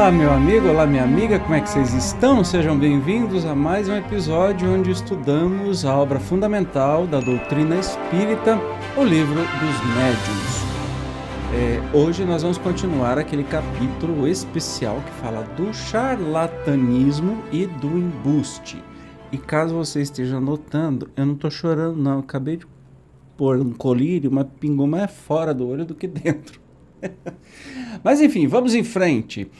Olá, meu amigo, olá, minha amiga, como é que vocês estão? Sejam bem-vindos a mais um episódio onde estudamos a obra fundamental da doutrina espírita, o Livro dos Médiuns. Hoje nós vamos continuar aquele capítulo especial que fala do charlatanismo e do embuste. E caso você esteja notando, eu não estou chorando não, eu acabei de pôr um colírio, mas pingou mais fora do olho do que dentro. Mas enfim, vamos em frente.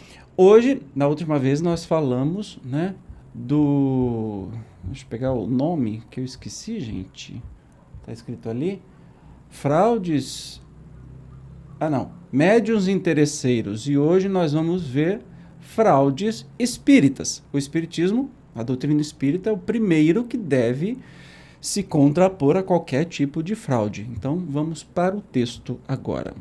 Hoje, na última vez, nós falamos, né, Deixa eu pegar o nome que eu esqueci, gente. Tá escrito ali. Fraudes... Médiuns interesseiros. E hoje nós vamos ver fraudes espíritas. O espiritismo, a doutrina espírita, é o primeiro que deve se contrapor a qualquer tipo de fraude. Então, vamos para o texto agora.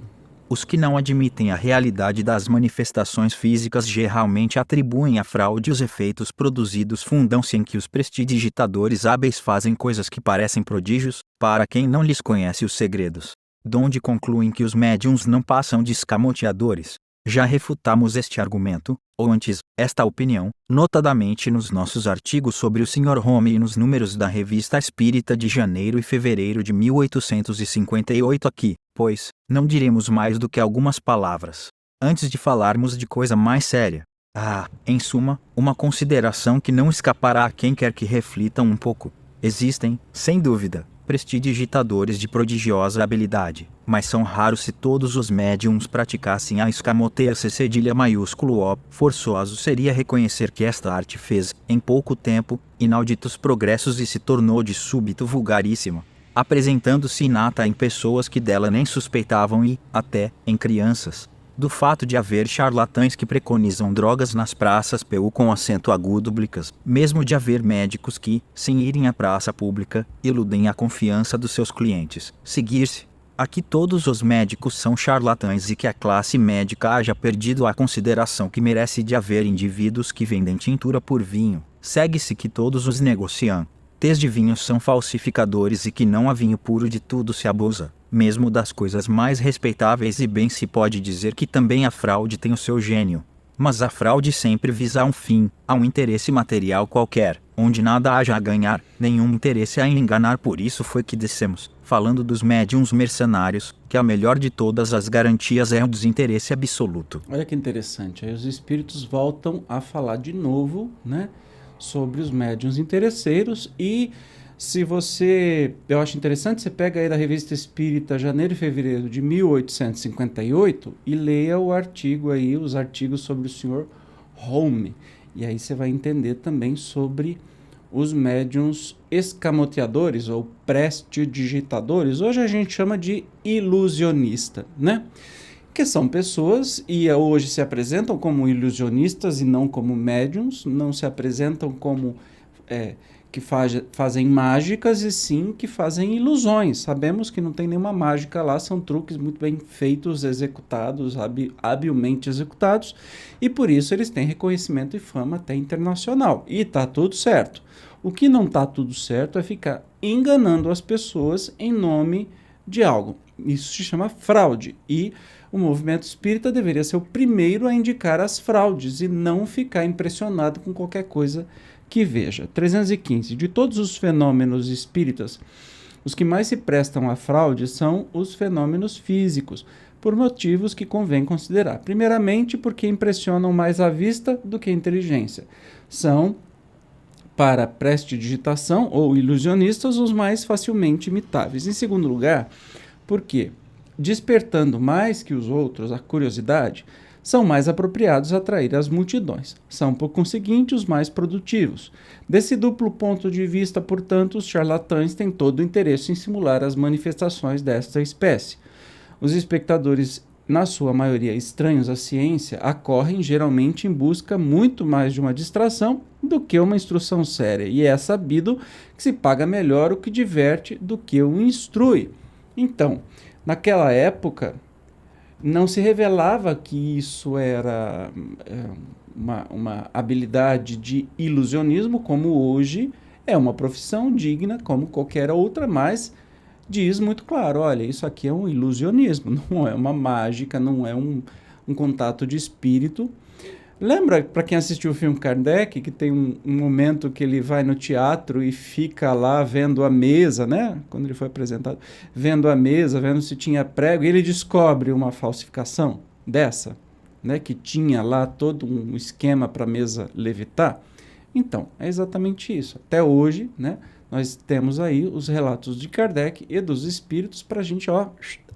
Os que não admitem a realidade das manifestações físicas geralmente atribuem à fraude os efeitos produzidos, fundam-se em que os prestidigitadores hábeis fazem coisas que parecem prodígios, para quem não lhes conhece os segredos, donde concluem que os médiuns não passam de escamoteadores. Já refutamos este argumento, ou antes, esta opinião, notadamente nos nossos artigos sobre o Sr. Home e nos números da Revista Espírita de janeiro e fevereiro de 1858 aqui, pois, não diremos mais do que algumas palavras. Antes de falarmos de coisa mais séria. Em suma, uma consideração que não escapará a quem quer que reflita um pouco. Existem, sem dúvida, prestidigitadores de prodigiosa habilidade, mas são raros. Se todos os médiums praticassem a escamoteia-se cedilha maiúsculo O, forçoso seria reconhecer que esta arte fez, em pouco tempo, inauditos progressos e se tornou de súbito vulgaríssima, apresentando-se inata em pessoas que dela nem suspeitavam e, até, em crianças. Do fato de haver charlatães que preconizam drogas nas praças com acento agudo blicas, mesmo de haver médicos que, sem irem à praça pública, iludem a confiança dos seus clientes. Seguir-se. Aqui todos os médicos são charlatães e que a classe médica haja perdido a consideração que merece de haver indivíduos que vendem tintura por vinho. Segue-se que todos os negociantes de vinhos são falsificadores e que não há vinho puro, de tudo se abusa, mesmo das coisas mais respeitáveis, e bem se pode dizer que também a fraude tem o seu gênio. Mas a fraude sempre visa a um fim, a um interesse material qualquer, onde nada haja a ganhar, nenhum interesse a enganar. Por isso foi que dissemos, falando dos médiuns mercenários, que a melhor de todas as garantias é o desinteresse absoluto. Olha que interessante, aí os espíritos voltam a falar de novo, né, sobre os médiuns interesseiros. E se você, eu acho interessante, você pega aí da Revista Espírita janeiro e fevereiro de 1858 e leia o artigo aí, os artigos sobre o Sr. Home, e aí você vai entender também sobre os médiuns escamoteadores ou prestidigitadores. Hoje a gente chama de ilusionista, né? Que são pessoas e hoje se apresentam como ilusionistas e não como médiuns, não se apresentam como que fazem mágicas, e sim que fazem ilusões. Sabemos que não tem nenhuma mágica lá, são truques muito bem feitos, executados, habilmente executados, e por isso eles têm reconhecimento e fama até internacional, e tá tudo certo. O que não tá tudo certo é ficar enganando as pessoas em nome de algo. Isso se chama fraude, e o movimento espírita deveria ser o primeiro a indicar as fraudes e não ficar impressionado com qualquer coisa que veja. 315. De todos os fenômenos espíritas, os que mais se prestam à fraude são os fenômenos físicos, por motivos que convém considerar. Primeiramente, porque impressionam mais a vista do que a inteligência. São, para prestidigitação ou ilusionistas, os mais facilmente imitáveis. Em segundo lugar, porque, despertando mais que os outros a curiosidade, são mais apropriados a atrair as multidões. São, por conseguinte, os mais produtivos. Desse duplo ponto de vista, portanto, os charlatães têm todo o interesse em simular as manifestações desta espécie. Os espectadores, na sua maioria estranhos à ciência, acorrem geralmente em busca muito mais de uma distração do que uma instrução séria, e é sabido que se paga melhor o que diverte do que o instrui. Então, naquela época, não se revelava que isso era uma habilidade de ilusionismo, como hoje é uma profissão digna como qualquer outra, mas diz muito claro, olha, isso aqui é um ilusionismo, não é uma mágica, não é um contato de espírito, Lembra, para quem assistiu o filme Kardec, que tem um momento que ele vai no teatro e fica lá vendo a mesa, né? Quando ele foi apresentado, vendo a mesa, vendo se tinha prego, e ele descobre uma falsificação dessa, né? Que tinha lá todo um esquema para a mesa levitar. Então, é exatamente isso. Até hoje, né? Nós temos aí os relatos de Kardec e dos espíritos para a gente,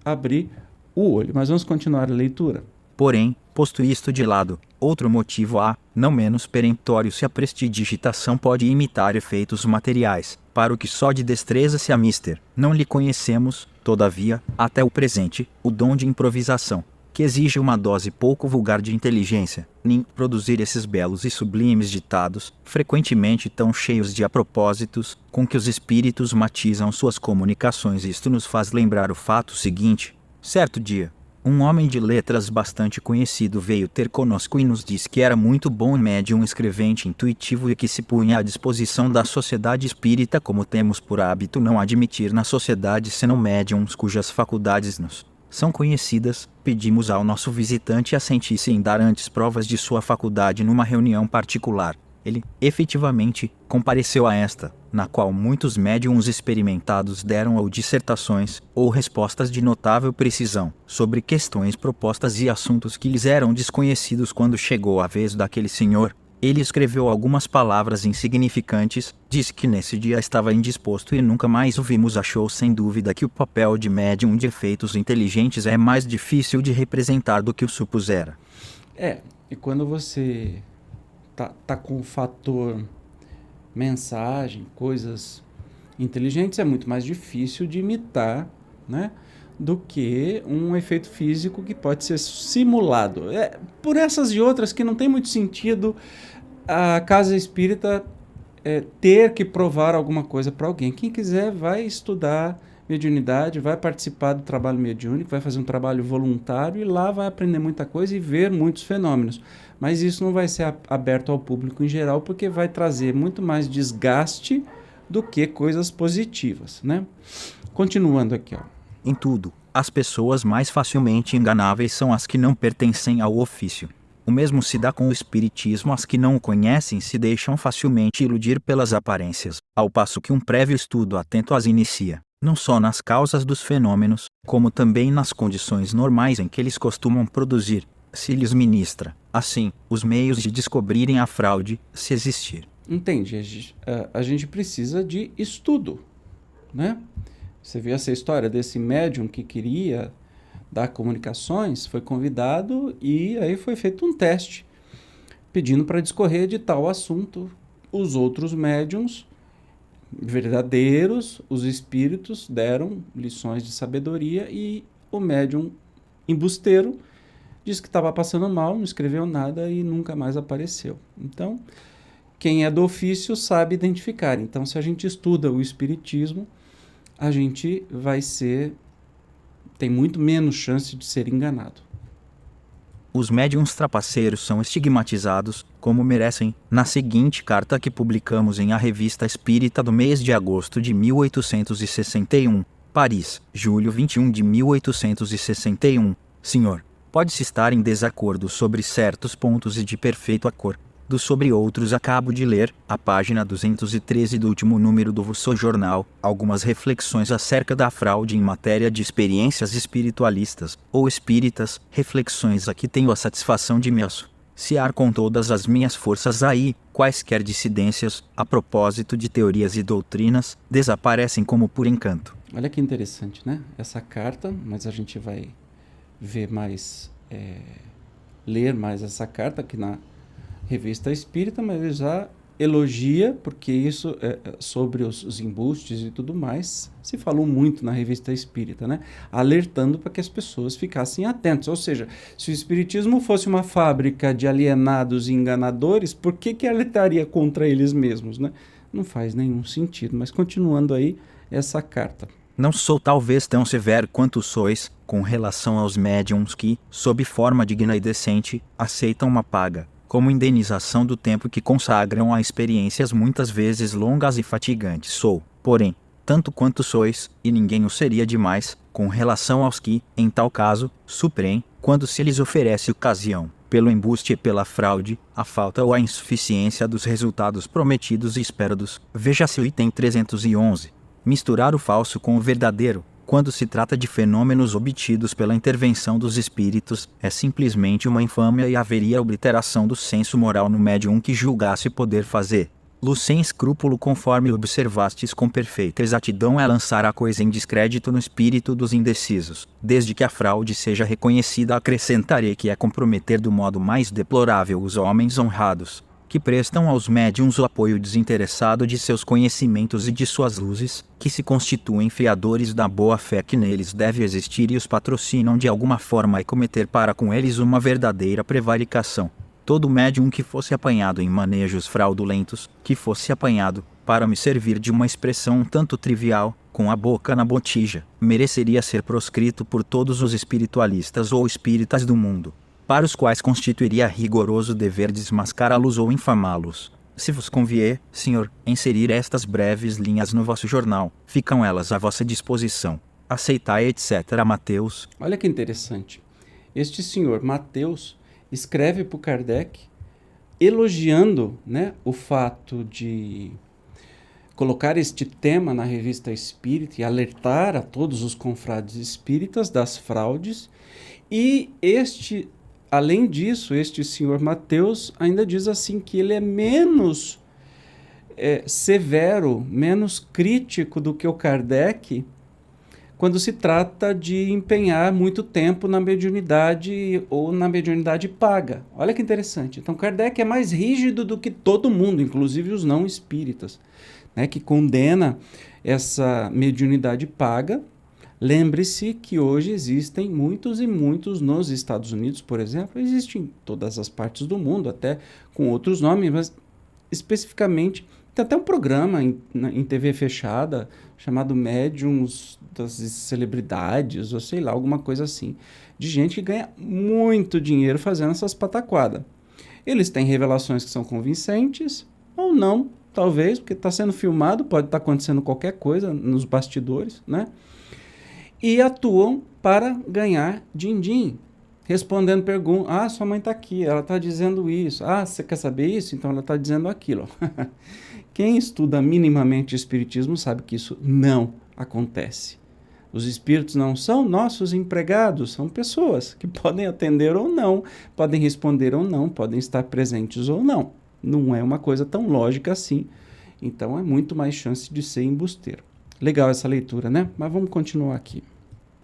abrir o olho. Mas vamos continuar a leitura. Porém, posto isto de lado, outro motivo há, não menos peremptório, se a prestidigitação pode imitar efeitos materiais, para o que só de destreza se amister. Não lhe conhecemos, todavia, até o presente, o dom de improvisação, que exige uma dose pouco vulgar de inteligência, nem produzir esses belos e sublimes ditados, frequentemente tão cheios de apropósitos, com que os espíritos matizam suas comunicações. Isto nos faz lembrar o fato seguinte: certo dia, um homem de letras bastante conhecido veio ter conosco e nos disse que era muito bom médium, escrevente, intuitivo e que se punha à disposição da sociedade espírita, como temos por hábito não admitir na sociedade senão médiums cujas faculdades nos são conhecidas. Pedimos ao nosso visitante assentisse em dar antes provas de sua faculdade numa reunião particular. Ele, efetivamente, compareceu a esta, na qual muitos médiuns experimentados deram ou dissertações, ou respostas de notável precisão, sobre questões propostas e assuntos que lhes eram desconhecidos. Quando chegou a vez daquele senhor, ele escreveu algumas palavras insignificantes, disse que nesse dia estava indisposto e nunca mais o vimos. Achou sem dúvida que o papel de médium de efeitos inteligentes é mais difícil de representar do que o supusera. E quando você tá com o fator mensagem, coisas inteligentes, é muito mais difícil de imitar, né, do que um efeito físico que pode ser simulado. Por essas e outras que não tem muito sentido a casa espírita ter que provar alguma coisa para alguém. Quem quiser vai estudar mediunidade, vai participar do trabalho mediúnico, vai fazer um trabalho voluntário e lá vai aprender muita coisa e ver muitos fenômenos. Mas isso não vai ser aberto ao público em geral, porque vai trazer muito mais desgaste do que coisas positivas, né? Continuando aqui, Em tudo, as pessoas mais facilmente enganáveis são as que não pertencem ao ofício. O mesmo se dá com o espiritismo. As que não o conhecem se deixam facilmente iludir pelas aparências, ao passo que um prévio estudo atento as inicia, não só nas causas dos fenômenos, como também nas condições normais em que eles costumam produzir, se lhes ministra, assim, os meios de descobrirem a fraude, se existir. Entende? A gente precisa de estudo, né? Você viu essa história desse médium que queria dar comunicações, foi convidado e aí foi feito um teste, pedindo para discorrer de tal assunto. Os outros médiums verdadeiros, os espíritos, deram lições de sabedoria e o médium embusteiro disse que estava passando mal, não escreveu nada e nunca mais apareceu. Então, quem é do ofício sabe identificar. Então, se a gente estuda o espiritismo, a gente tem muito menos chance de ser enganado. Os médiuns trapaceiros são estigmatizados, como merecem, na seguinte carta que publicamos em A Revista Espírita do mês de agosto de 1861, Paris, julho 21 de 1861. Senhor, pode-se estar em desacordo sobre certos pontos e de perfeito acordo sobre outros. Acabo de ler, a página 213 do último número do vosso jornal, algumas reflexões acerca da fraude em matéria de experiências espiritualistas, ou espíritas, reflexões a que tenho a satisfação de me associar com todas as minhas forças. Aí, quaisquer dissidências, a propósito de teorias e doutrinas, desaparecem como por encanto. Olha que interessante, né? Essa carta, mas a gente vai ver mais, ler mais essa carta aqui na Revista Espírita, mas ele já elogia, porque isso sobre os embustes e tudo mais, se falou muito na Revista Espírita, né? Alertando para que as pessoas ficassem atentas. Ou seja, se o Espiritismo fosse uma fábrica de alienados e enganadores, por que alertaria contra eles mesmos, né? Não faz nenhum sentido. Mas continuando aí essa carta. Não sou talvez tão severo quanto sois, com relação aos médiums que, sob forma digna e decente, aceitam uma paga, como indenização do tempo que consagram a experiências muitas vezes longas e fatigantes. Sou, porém, tanto quanto sois, e ninguém o seria demais, com relação aos que, em tal caso, suprem, quando se lhes oferece ocasião, pelo embuste e pela fraude, a falta ou a insuficiência dos resultados prometidos e esperados. Veja-se o item 311. Misturar o falso com o verdadeiro, quando se trata de fenômenos obtidos pela intervenção dos espíritos, é simplesmente uma infâmia e haveria obliteração do senso moral no médium que julgasse poder fazer sem escrúpulo, conforme observastes com perfeita exatidão, é lançar a coisa em descrédito no espírito dos indecisos. Desde que a fraude seja reconhecida, acrescentarei que é comprometer do modo mais deplorável os homens honrados, que prestam aos médiuns o apoio desinteressado de seus conhecimentos e de suas luzes, que se constituem fiadores da boa-fé que neles deve existir e os patrocinam de alguma forma e cometer para com eles uma verdadeira prevaricação. Todo médium que fosse apanhado em manejos fraudulentos, que fosse apanhado, para me servir de uma expressão um tanto trivial, com a boca na botija, mereceria ser proscrito por todos os espiritualistas ou espíritas do mundo, para os quais constituiria rigoroso dever desmascará-los ou infamá-los. Se vos convier, senhor, inserir estas breves linhas no vosso jornal, ficam elas à vossa disposição. Aceitai, etc. Mateus. Olha que interessante. Este senhor Mateus escreve para o Kardec elogiando, né, o fato de colocar este tema na Revista Espírita e alertar a todos os confrades espíritas das fraudes. E além disso, este senhor Mateus ainda diz assim que ele é menos severo, menos crítico do que o Kardec quando se trata de empenhar muito tempo na mediunidade ou na mediunidade paga. Olha que interessante. Então, Kardec é mais rígido do que todo mundo, inclusive os não espíritas, né, que condena essa mediunidade paga. Lembre-se que hoje existem muitos e muitos nos Estados Unidos, por exemplo, existem em todas as partes do mundo, até com outros nomes, mas especificamente tem até um programa em TV fechada chamado Médiuns das Celebridades, ou sei lá, alguma coisa assim, de gente que ganha muito dinheiro fazendo essas pataquadas. Eles têm revelações que são convincentes, ou não, talvez, porque está sendo filmado, pode estar acontecendo qualquer coisa nos bastidores, né? E atuam para ganhar din-din, respondendo perguntas. Sua mãe está aqui, ela está dizendo isso. Você quer saber isso? Então ela está dizendo aquilo. Quem estuda minimamente espiritismo sabe que isso não acontece. Os espíritos não são nossos empregados, são pessoas que podem atender ou não, podem responder ou não, podem estar presentes ou não. Não é uma coisa tão lógica assim. Então é muito mais chance de ser embusteiro. Legal essa leitura, né? Mas vamos continuar aqui.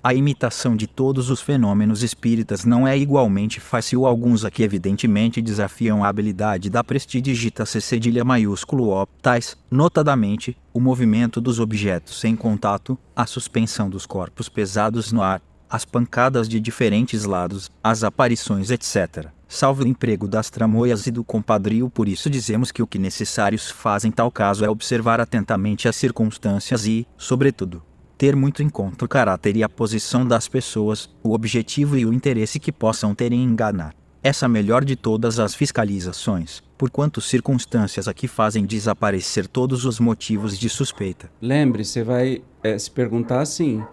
A imitação de todos os fenômenos espíritas não é igualmente fácil. Alguns aqui evidentemente desafiam a habilidade da prestidigita C cedilha maiúsculo O, tais, notadamente, o movimento dos objetos em contato, a suspensão dos corpos pesados no ar, as pancadas de diferentes lados, as aparições, etc., salvo o emprego das tramoias e do compadrio. Por isso dizemos que o que necessários fazem tal caso é observar atentamente as circunstâncias e, sobretudo, ter muito em conta o caráter e a posição das pessoas, o objetivo e o interesse que possam ter em enganar. Essa melhor de todas as fiscalizações, porquanto circunstâncias aqui fazem desaparecer todos os motivos de suspeita. Lembre, você vai se perguntar assim,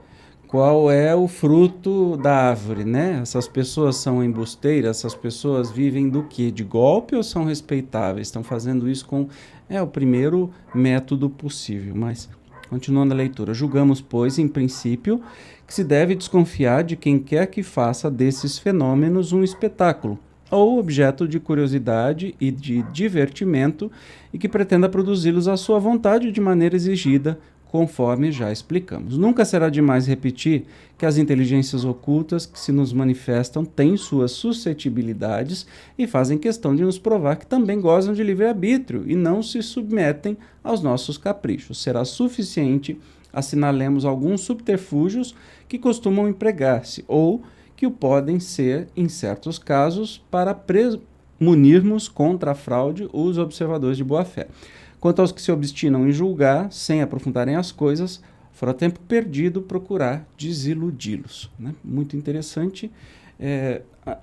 qual é o fruto da árvore, né? Essas pessoas são embusteiras, essas pessoas vivem do quê? De golpe ou são respeitáveis? Estão fazendo isso com o primeiro método possível, mas... Continuando a leitura, julgamos, pois, em princípio, que se deve desconfiar de quem quer que faça desses fenômenos um espetáculo, ou objeto de curiosidade e de divertimento, e que pretenda produzi-los à sua vontade de maneira exigida, conforme já explicamos. Nunca será demais repetir que as inteligências ocultas que se nos manifestam têm suas suscetibilidades e fazem questão de nos provar que também gozam de livre-arbítrio e não se submetem aos nossos caprichos. Será suficiente assinalemos alguns subterfúgios que costumam empregar-se ou que o podem ser, em certos casos, para premunirmos contra a fraude os observadores de boa-fé. Quanto aos que se obstinam em julgar, sem aprofundarem as coisas, fora tempo perdido procurar desiludi-los. Né? Muito interessante.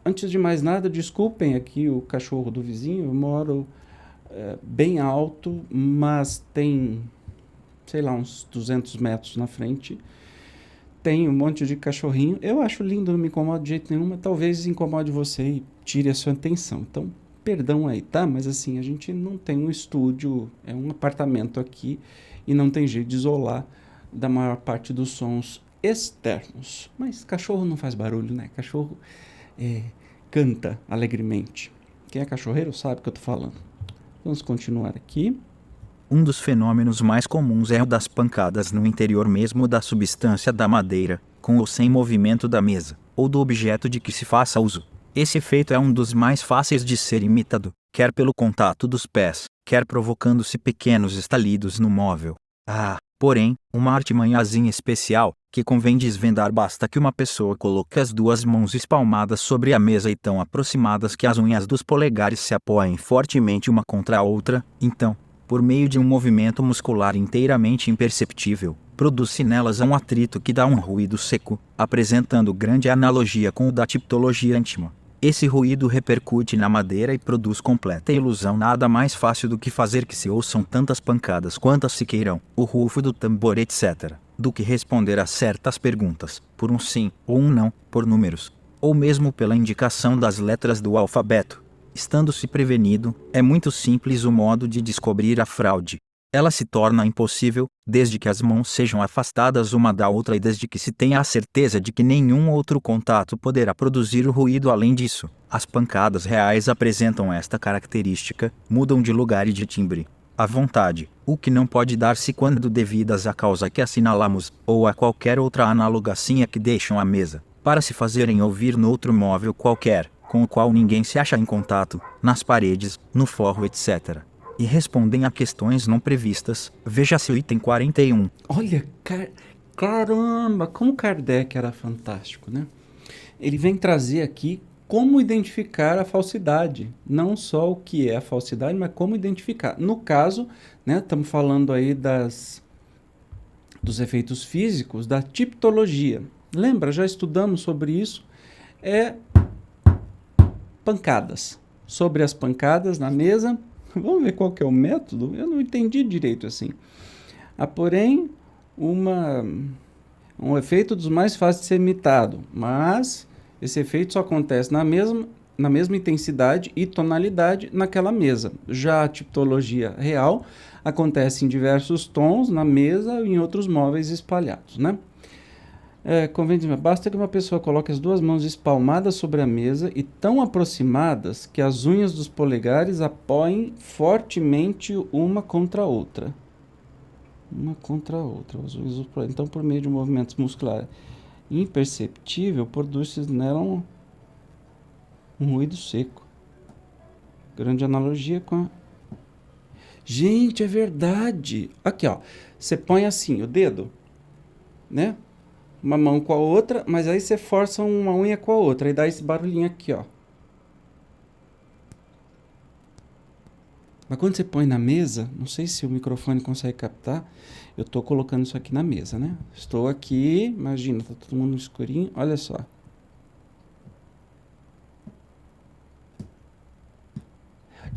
Antes de mais nada, desculpem aqui o cachorro do vizinho, eu moro bem alto, mas tem, sei lá, uns 200 metros na frente. tem um monte de cachorrinho. Eu acho lindo, não me incomoda de jeito nenhum, mas talvez incomode você e tire a sua atenção. Então, perdão aí, tá? Mas assim, a gente não tem um estúdio, é um apartamento aqui e não tem jeito de isolar da maior parte dos sons externos. Mas cachorro não faz barulho, né? Cachorro canta alegremente. Quem é cachorreiro sabe o que eu tô falando. Vamos continuar aqui. Um dos fenômenos mais comuns é o das pancadas no interior mesmo da substância da madeira, com ou sem movimento da mesa, ou do objeto de que se faça uso. Esse efeito é um dos mais fáceis de ser imitado, quer pelo contato dos pés, quer provocando-se pequenos estalidos no móvel. Porém, uma artimanhazinha especial, que convém desvendar, basta que uma pessoa coloque as duas mãos espalmadas sobre a mesa e tão aproximadas que as unhas dos polegares se apoiem fortemente uma contra a outra, então, por meio de um movimento muscular inteiramente imperceptível, produz-se nelas um atrito que dá um ruído seco, apresentando grande analogia com o da tipologia íntima. Esse ruído repercute na madeira e produz completa ilusão. Nada mais fácil do que fazer que se ouçam tantas pancadas quantas se queiram, o rufo do tambor, etc., do que responder a certas perguntas, por um sim ou um não, por números, ou mesmo pela indicação das letras do alfabeto. Estando-se prevenido, é muito simples o modo de descobrir a fraude. Ela se torna impossível, desde que as mãos sejam afastadas uma da outra e desde que se tenha a certeza de que nenhum outro contato poderá produzir o ruído. Além disso, as pancadas reais apresentam esta característica, mudam de lugar e de timbre à vontade, o que não pode dar-se quando devidas à causa que assinalamos, ou a qualquer outra análoga assim a que deixam a mesa, para se fazerem ouvir noutro móvel qualquer, com o qual ninguém se acha em contato, nas paredes, no forro, etc., e respondem a questões não previstas. Veja-se o item 41. Olha, caramba, como Kardec era fantástico, né? Ele vem trazer aqui como identificar a falsidade. Não só o que é a falsidade, mas como identificar. No caso, né, estamos falando aí dos efeitos físicos, da tipologia. Lembra, já estudamos sobre isso. Pancadas. Sobre as pancadas na mesa. Vamos ver qual que é o método? Eu não entendi direito assim. Há, porém, um efeito dos mais fáceis de ser imitado, mas esse efeito só acontece na mesma intensidade e tonalidade naquela mesa. Já a tipologia real acontece em diversos tons na mesa e em outros móveis espalhados, né? Convém dizer, basta que uma pessoa coloque as duas mãos espalmadas sobre a mesa e tão aproximadas que as unhas dos polegares apoiem fortemente uma contra a outra. Uma contra a outra. Então, por meio de movimentos musculares imperceptível, produz-se nela um ruído seco. Grande analogia com a... Gente, é verdade! Aqui, ó. Você põe assim o dedo, né? Uma mão com a outra, mas aí você força uma unha com a outra. Aí dá esse barulhinho aqui, ó. Mas quando você põe na mesa, não sei se o microfone consegue captar, eu tô colocando isso aqui na mesa, né? Estou aqui, imagina, tá todo mundo no escurinho, olha só.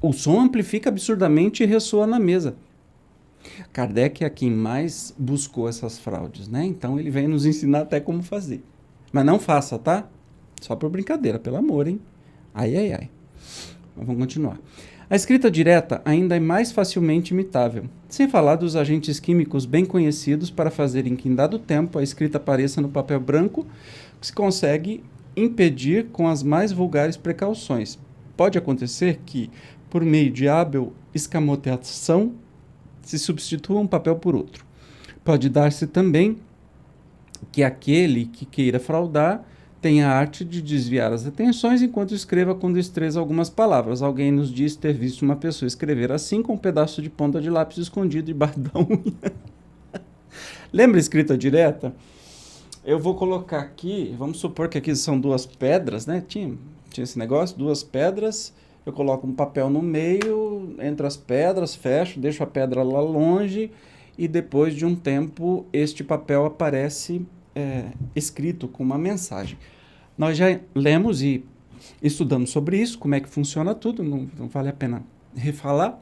O som amplifica absurdamente e ressoa na mesa. Kardec é quem mais buscou essas fraudes, né? Então ele vem nos ensinar até como fazer. Mas não faça, tá? Só por brincadeira, pelo amor, hein? Ai. Mas vamos continuar. A escrita direta ainda é mais facilmente imitável, sem falar dos agentes químicos bem conhecidos para fazerem que em dado tempo a escrita apareça no papel branco, que se consegue impedir com as mais vulgares precauções. Pode acontecer que, por meio de hábil escamoteação, se substitua um papel por outro. Pode dar-se também que aquele que queira fraudar tenha a arte de desviar as atenções enquanto escreva com destreza algumas palavras. Alguém nos diz ter visto uma pessoa escrever assim com um pedaço de ponta de lápis escondido debaixo da unha. Lembra a escrita direta? Eu vou colocar aqui, vamos supor que aqui são duas pedras, né? Tinha esse negócio, duas pedras. Eu coloco um papel no meio, entre as pedras, fecho, deixo a pedra lá longe e depois de um tempo este papel aparece escrito com uma mensagem. Nós já lemos e estudamos sobre isso, como é que funciona tudo, não vale a pena refalar,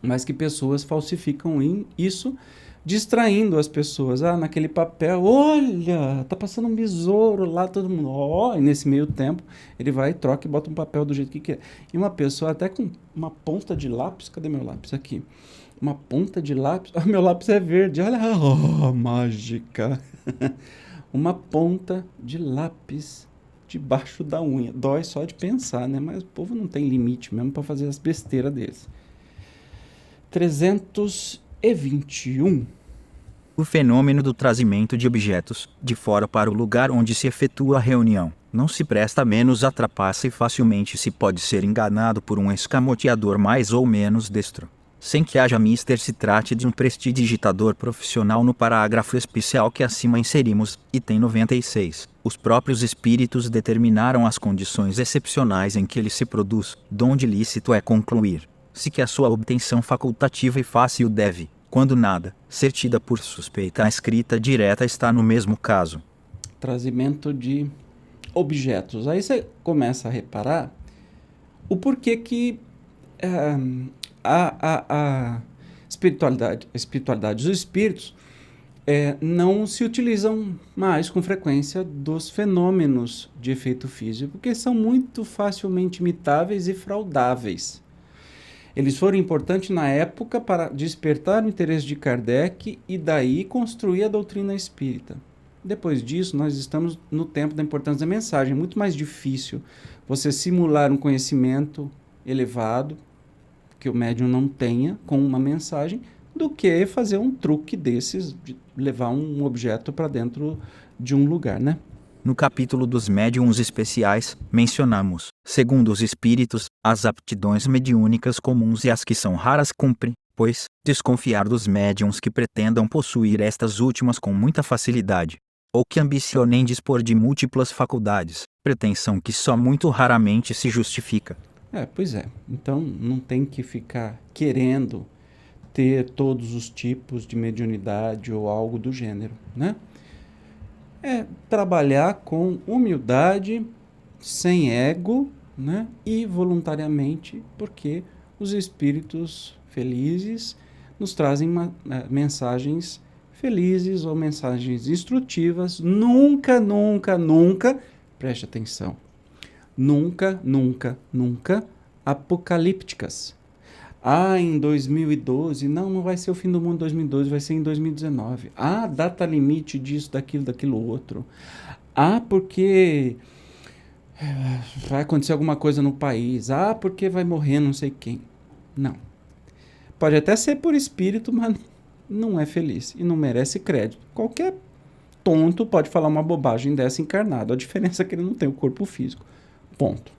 mas que pessoas falsificam isso distraindo as pessoas. Ah, naquele papel, olha, tá passando um besouro lá, todo mundo, ó, e nesse meio tempo ele vai e troca e bota um papel do jeito que quer. E uma pessoa até com uma ponta de lápis, cadê meu lápis? Aqui. Uma ponta de lápis, meu lápis é verde, olha, oh, mágica. Uma ponta de lápis debaixo da unha. Dói só de pensar, né? Mas o povo não tem limite mesmo para fazer as besteiras deles. 321. O fenômeno do trazimento de objetos de fora para o lugar onde se efetua a reunião não se presta menos à trapaça e facilmente se pode ser enganado por um escamoteador mais ou menos destro. Sem que haja mister se trate de um prestidigitador profissional no parágrafo especial que acima inserimos, item 96. Os próprios espíritos determinaram as condições excepcionais em que ele se produz, donde lícito é concluir se que a sua obtenção facultativa e fácil deve, quando nada, ser tida por suspeita a escrita direta está no mesmo caso. Trazimento de objetos. Aí você começa a reparar o porquê que a espiritualidade, os espíritos não se utilizam mais com frequência dos fenômenos de efeito físico, porque são muito facilmente imitáveis e fraudáveis. Eles foram importantes na época para despertar o interesse de Kardec e daí construir a doutrina espírita. Depois disso, nós estamos no tempo da importância da mensagem. É muito mais difícil você simular um conhecimento elevado, que o médium não tenha, com uma mensagem, do que fazer um truque desses, de levar um objeto para dentro de um lugar, né? No capítulo dos médiuns especiais, mencionamos, segundo os espíritos, as aptidões mediúnicas comuns e as que são raras cumpre, pois, desconfiar dos médiuns que pretendam possuir estas últimas com muita facilidade, ou que ambicionem dispor de múltiplas faculdades, pretensão que só muito raramente se justifica. Pois é. Então, não tem que ficar querendo ter todos os tipos de mediunidade ou algo do gênero, né? Trabalhar com humildade, sem ego, né? E voluntariamente, porque os espíritos felizes nos trazem mensagens felizes ou mensagens instrutivas. Nunca, nunca, nunca, preste atenção, nunca, nunca, nunca apocalípticas. Em 2012, não vai ser o fim do mundo em 2012, vai ser em 2019. Data limite disso, daquilo outro. Porque vai acontecer alguma coisa no país. Porque vai morrer não sei quem. Não. Pode até ser por espírito, mas não é feliz e não merece crédito. Qualquer tonto pode falar uma bobagem dessa encarnado. A diferença é que ele não tem o corpo físico. Ponto.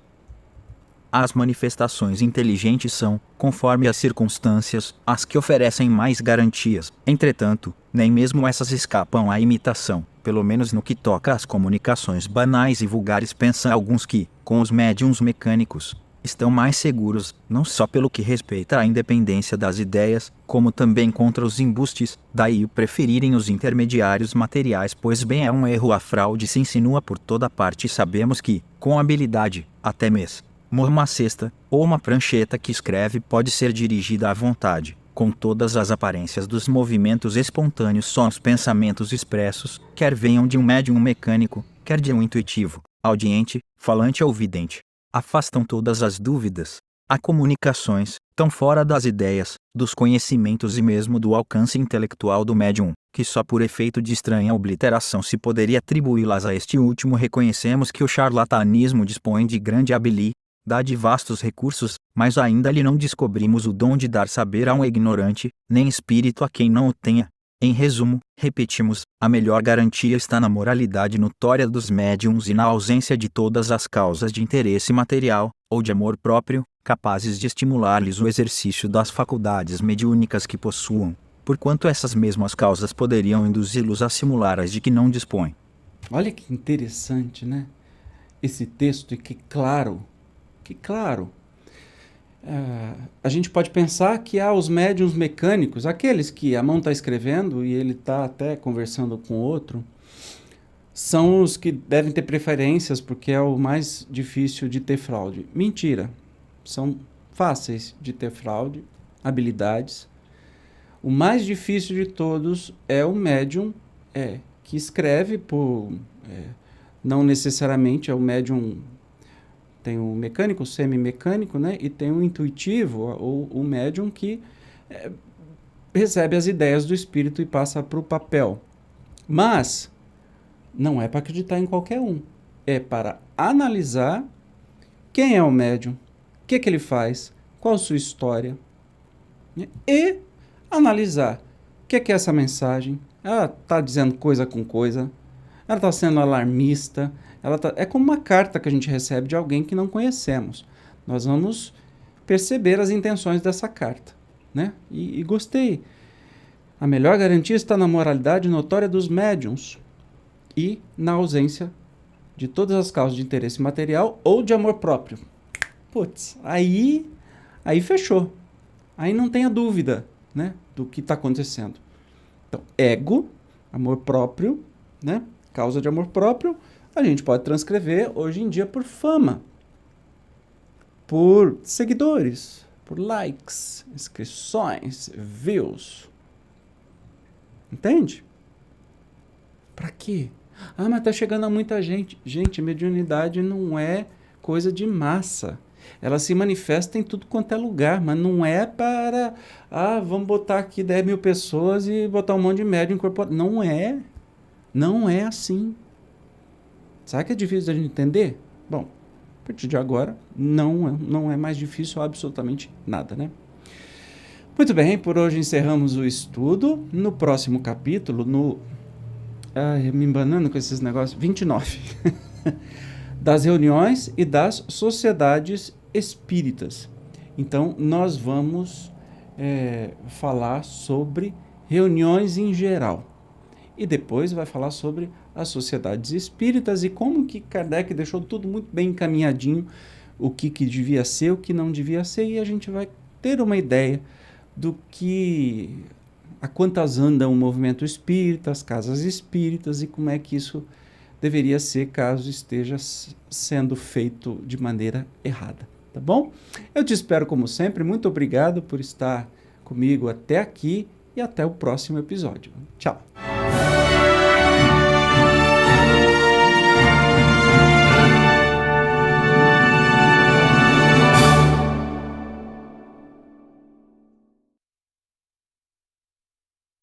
As manifestações inteligentes são, conforme as circunstâncias, as que oferecem mais garantias. Entretanto, nem mesmo essas escapam à imitação, pelo menos no que toca às comunicações banais e vulgares. Pensam alguns que, com os médiuns mecânicos, estão mais seguros, não só pelo que respeita à independência das ideias, como também contra os embustes, daí o preferirem os intermediários materiais, pois bem é um erro, a fraude se insinua por toda parte e sabemos que, com habilidade, até mesmo uma cesta, ou uma prancheta que escreve pode ser dirigida à vontade, com todas as aparências dos movimentos espontâneos. Só os pensamentos expressos, quer venham de um médium mecânico, quer de um intuitivo, audiente, falante ou vidente, afastam todas as dúvidas. Há comunicações, tão fora das ideias, dos conhecimentos e mesmo do alcance intelectual do médium, que só por efeito de estranha obliteração se poderia atribuí-las a este último. Reconhecemos que o charlatanismo dispõe de grande habilidade, dá de vastos recursos, mas ainda lhe não descobrimos o dom de dar saber a um ignorante, nem espírito a quem não o tenha. Em resumo, repetimos, a melhor garantia está na moralidade notória dos médiuns e na ausência de todas as causas de interesse material, ou de amor próprio, capazes de estimular-lhes o exercício das faculdades mediúnicas que possuam, porquanto essas mesmas causas poderiam induzi-los a simular as de que não dispõem. Olha que interessante, né? Esse texto, e que claro, a gente pode pensar que há os médiuns mecânicos, aqueles que a mão está escrevendo e ele está até conversando com outro, são os que devem ter preferências porque é o mais difícil de ter fraude. Mentira, são fáceis de ter fraude, habilidades. O mais difícil de todos é o médium que escreve não necessariamente é o médium. Tem o mecânico, o semi-mecânico, né? E tem o intuitivo, ou o médium que recebe as ideias do espírito e passa para o papel. Mas não é para acreditar em qualquer um. É para analisar quem é o médium, o que ele faz, qual a sua história, né? E analisar o que é essa mensagem. Ela está dizendo coisa com coisa, ela está sendo alarmista, é como uma carta que a gente recebe de alguém que não conhecemos. Nós vamos perceber as intenções dessa carta, né? E gostei. A melhor garantia está na moralidade notória dos médiuns e na ausência de todas as causas de interesse material ou de amor próprio. Putz, aí fechou. Aí não tenha dúvida, né, do que está acontecendo. Então, ego, amor próprio, né, causa de amor próprio, a gente pode transcrever hoje em dia por fama, por seguidores, por likes, inscrições, views. Entende? Pra quê? Ah, mas tá chegando a muita gente. Gente, mediunidade não é coisa de massa. Ela se manifesta em tudo quanto é lugar, mas não é para... Ah, vamos botar aqui 10 mil pessoas e botar um monte de médium incorporado. Não é. Não é assim. Sabe que é difícil da gente entender? Bom, a partir de agora, não é mais difícil absolutamente nada, né? Muito bem, por hoje encerramos o estudo. No próximo capítulo, me embanando com esses negócios, 29, das reuniões e das sociedades espíritas. Então, nós vamos falar sobre reuniões em geral. E depois vai falar sobre as sociedades espíritas e como que Kardec deixou tudo muito bem encaminhadinho, o que devia ser, o que não devia ser, e a gente vai ter uma ideia do que... a quantas andam o movimento espírita, as casas espíritas e como é que isso deveria ser caso esteja sendo feito de maneira errada, tá bom? Eu te espero como sempre, muito obrigado por estar comigo até aqui e até o próximo episódio. Tchau!